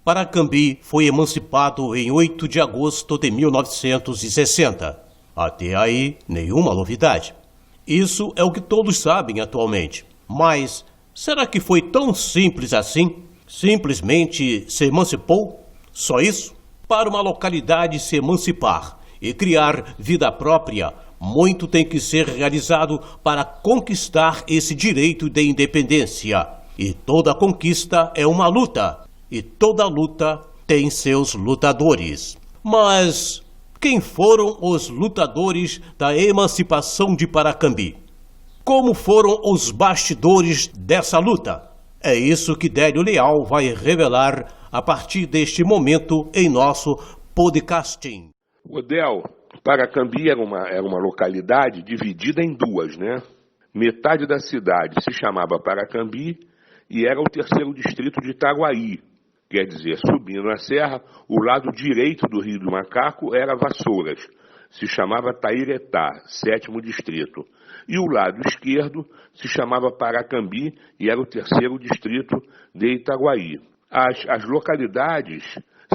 Paracambi foi emancipado em 8 de agosto de 1960. Até aí, nenhuma novidade. Isso é o que todos sabem atualmente. Mas será que foi tão simples assim? Simplesmente se emancipou? Só isso? Para uma localidade se emancipar e criar vida própria, muito tem que ser realizado para conquistar esse direito de independência. E toda conquista é uma luta. E toda luta tem seus lutadores. Mas quem foram os lutadores da emancipação de Paracambi? Como foram os bastidores dessa luta? É isso que Délio Leal vai revelar a partir deste momento em nosso podcasting. Odel, Paracambi era uma localidade dividida em duas, né? Metade da cidade se chamava Paracambi e era o terceiro distrito de Itaguaí. Quer dizer, subindo a serra, o lado direito do Rio do Macaco era Vassouras, se chamava Tairetá, sétimo distrito. E o lado esquerdo se chamava Paracambi e era o terceiro distrito de Itaguaí. As localidades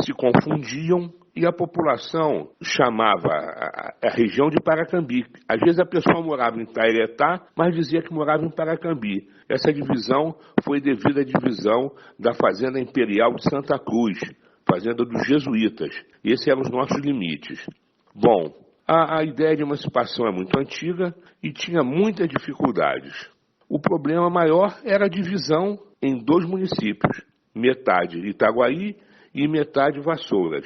se confundiam e a população chamava a região de Paracambi. Às vezes a pessoa morava em Tairetá, mas dizia que morava em Paracambi. Essa divisão foi devido à divisão da Fazenda Imperial de Santa Cruz, fazenda dos jesuítas. Esses eram os nossos limites. Bom, a ideia de emancipação é muito antiga e tinha muitas dificuldades. O problema maior era a divisão em dois municípios, metade Itaguaí e metade Vassouras.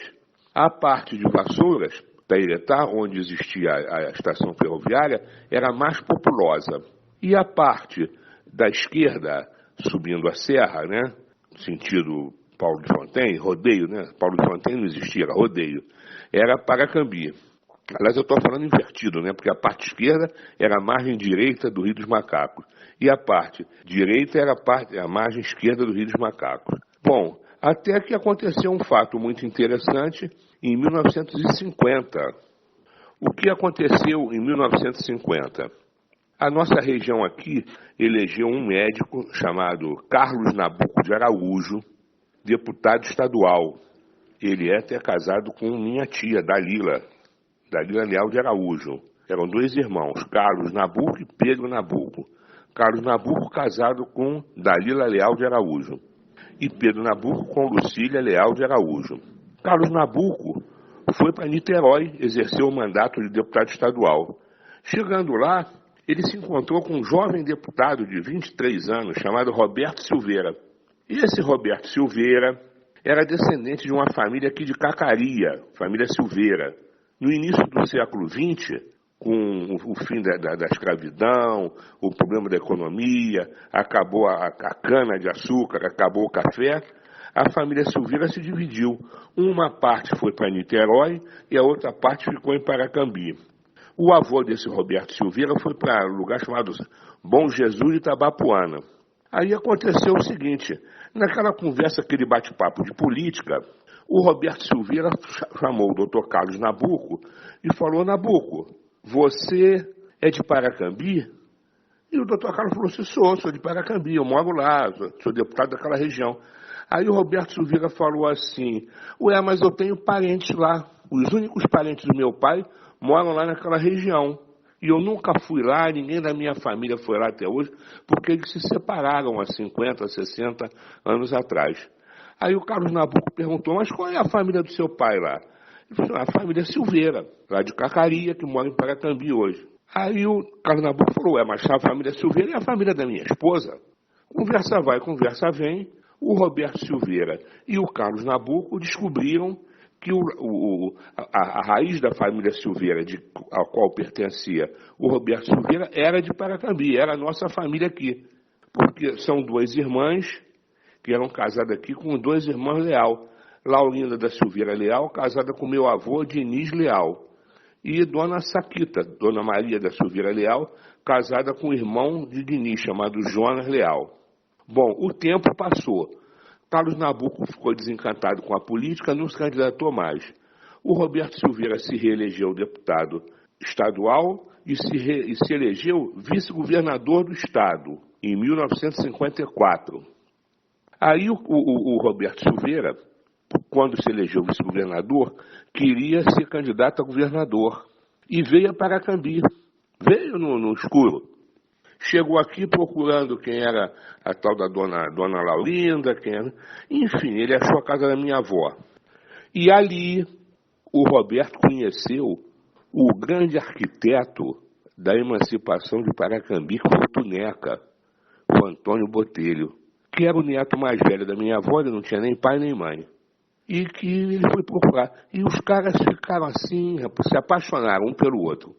A parte de Vassouras, Tairetá, onde existia a estação ferroviária, era mais populosa. E a parte da esquerda, subindo a serra, né, sentido Paulo de Fontaine, rodeio, né? Paulo de Fontaine não existia, era rodeio. Era Paracambi. Aliás, eu estou falando invertido, né? Porque a parte esquerda era a margem direita do Rio dos Macacos. E a parte direita era a margem esquerda do Rio dos Macacos. Bom, até que aconteceu um fato muito interessante em 1950. O que aconteceu em 1950? A nossa região aqui elegeu um médico chamado Carlos Nabuco de Araújo, deputado estadual. Ele é até casado com minha tia, Dalila Leal de Araújo. Eram dois irmãos, Carlos Nabuco e Pedro Nabuco. Carlos Nabuco casado com Dalila Leal de Araújo. E Pedro Nabuco com Lucília Leal de Araújo. Carlos Nabuco foi para Niterói, exerceu o mandato de deputado estadual. Chegando lá, ele se encontrou com um jovem deputado de 23 anos, chamado Roberto Silveira. E esse Roberto Silveira era descendente de uma família aqui de Cacaria, família Silveira. No início do século XX, com o fim da escravidão, o problema da economia, acabou a cana-de-açúcar, acabou o café, a família Silveira se dividiu. Uma parte foi para Niterói e a outra parte ficou em Paracambi. O avô desse Roberto Silveira foi para um lugar chamado Bom Jesus de Itabapuana. Aí aconteceu o seguinte, naquela conversa, aquele bate-papo de política, o Roberto Silveira chamou o doutor Carlos Nabuco e falou: Nabuco, você é de Paracambi? E o doutor Carlos falou assim: sou de Paracambi, eu moro lá, sou deputado daquela região. Aí o Roberto Silveira falou assim: ué, mas eu tenho parentes lá, os únicos parentes do meu pai moram lá naquela região. E eu nunca fui lá, ninguém da minha família foi lá até hoje, porque eles se separaram há 50, 60 anos atrás. Aí o Carlos Nabuco perguntou: mas qual é a família do seu pai lá? Ele falou: a família Silveira, lá de Cacaria, que mora em Paracambi hoje. Aí o Carlos Nabuco falou: mas a família Silveira é a família da minha esposa. Conversa vai, conversa vem. O Roberto Silveira e o Carlos Nabuco descobriram que a raiz da família Silveira, a qual pertencia o Roberto Silveira, era de Paracambi, era a nossa família aqui. Porque são duas irmãs que eram casadas aqui com dois irmãos Leal. Laurinda da Silveira Leal, casada com meu avô Diniz Leal. E Dona Saquita, Dona Maria da Silveira Leal, casada com o irmão de Diniz, chamado Jonas Leal. Bom, o tempo passou. Carlos Nabuco ficou desencantado com a política, não se candidatou mais. O Roberto Silveira se reelegeu deputado estadual e se elegeu vice-governador do estado, em 1954. Aí o Roberto Silveira quando se elegeu vice-governador, queria ser candidato a governador. E veio a Paracambi. Veio no escuro. Chegou aqui procurando quem era a tal da dona Laurinda, quem era... Enfim, ele achou a casa da minha avó. E ali o Roberto conheceu o grande arquiteto da emancipação de Paracambi, que foi o Tuneca, o Antônio Botelho, que era o neto mais velho da minha avó, ele não tinha nem pai nem mãe. E que ele foi procurar. E os caras ficaram assim, se apaixonaram um pelo outro.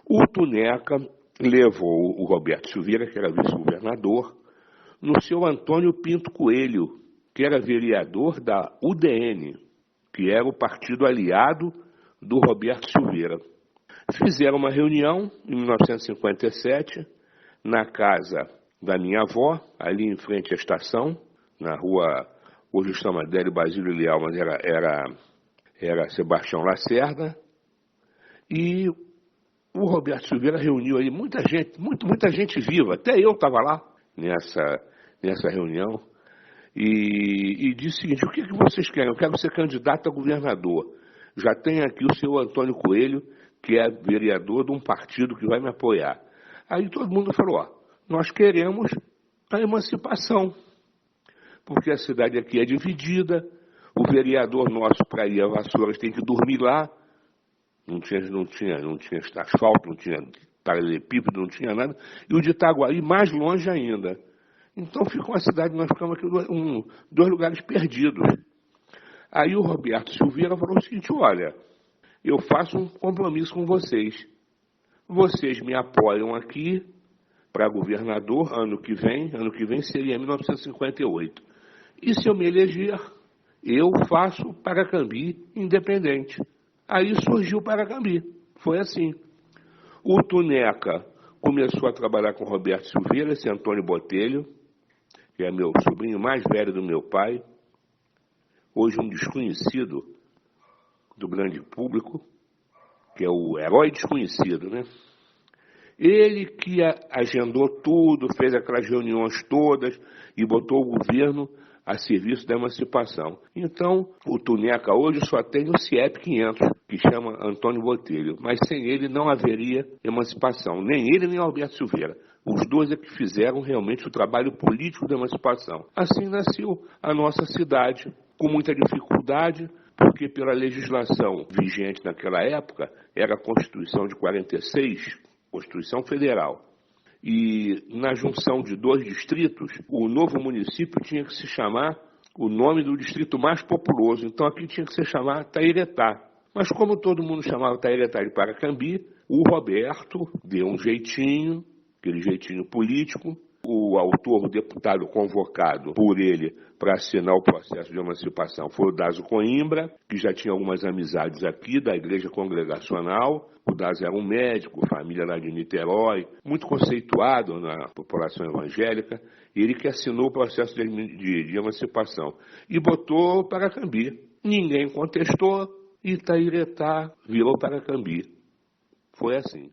O Tuneca levou o Roberto Silveira, que era vice-governador, no seu Antônio Pinto Coelho, que era vereador da UDN, que era o partido aliado do Roberto Silveira. Fizeram uma reunião em 1957, na casa da minha avó, ali em frente à estação, na rua, hoje chama Adélio Basílio Leal, mas era Sebastião Lacerda, e o Roberto Silveira reuniu aí muita gente viva, até eu estava lá nessa reunião, e disse o seguinte: o que vocês querem? Eu quero ser candidato a governador. Já tem aqui o seu Antônio Coelho, que é vereador de um partido que vai me apoiar. Aí todo mundo falou: nós queremos a emancipação, porque a cidade aqui é dividida, o vereador nosso para ir a Vassouras tem que dormir lá, não tinha asfalto, não tinha paralelepípedo, não tinha nada, e o de Itaguaí mais longe ainda. Então ficou uma cidade, nós ficamos aqui dois lugares perdidos. Aí o Roberto Silveira falou o seguinte: olha, eu faço um compromisso com vocês. Vocês me apoiam aqui para governador ano que vem seria 1958. E se eu me eleger, eu faço Paracambi independente. Aí surgiu Paracambi. Foi assim. O Tuneca começou a trabalhar com o Roberto Silveira, esse Antônio Botelho, que é meu sobrinho mais velho do meu pai, hoje um desconhecido do grande público, que é o herói desconhecido, né? Ele que agendou tudo, fez aquelas reuniões todas e botou o governo a serviço da emancipação. Então, o Tuneca hoje só tem o CIEP 500, que chama Antônio Botelho, mas sem ele não haveria emancipação, nem ele nem Alberto Silveira. Os dois é que fizeram realmente o trabalho político da emancipação. Assim nasceu a nossa cidade, com muita dificuldade, porque pela legislação vigente naquela época, era a Constituição de 46, Constituição Federal. E na junção de dois distritos, o novo município tinha que se chamar o nome do distrito mais populoso. Então aqui tinha que se chamar Tairetá. Mas como todo mundo chamava Tairetá de Paracambi, o Roberto deu um jeitinho, aquele jeitinho político. O autor, o deputado convocado por ele para assinar o processo de emancipação foi o Dazo Coimbra, que já tinha algumas amizades aqui da Igreja Congregacional. O Dazo era um médico, família lá de Niterói, muito conceituado na população evangélica. Ele que assinou o processo de emancipação e botou Paracambi. Ninguém contestou e Itairetá virou Paracambi. Foi assim.